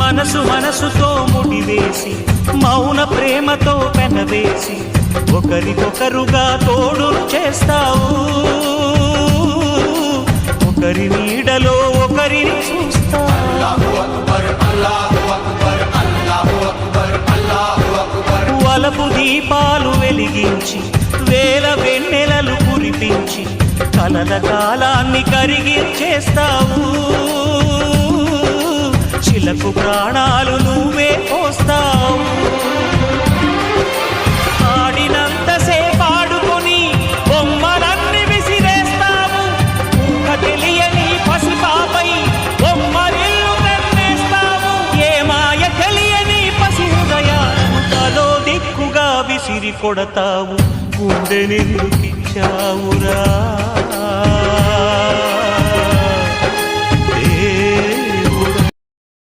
మనసు మనసుతో ముడివేసి మౌన ప్రేమతో పెనవేసి ఒకరికొకరుగా తోడును చేస్తావు. ఒకరి నీడలో ఒకరిని చూస్తావు. వలపు దీపాలు వెలిగించి వేల వెన్నెలలు కురిపించి కలల కాలాన్ని కరిగించేస్తావు. శిలకు ప్రాణాలు నువ్వే పోస్తావు. ఆడినంతసేపు ఆడుకొని బొమ్మలన్నీ విసిరేస్తావు. ఊహ తెలియని పసిపాపై బొమ్మరిల్లు తెన్నేస్తావు. ఏ మాయ తెలియని పసి హృదయాలను తలో దిక్కుగా విసిరి కొడతావు. గుండె నిందుకిచ్చావురా.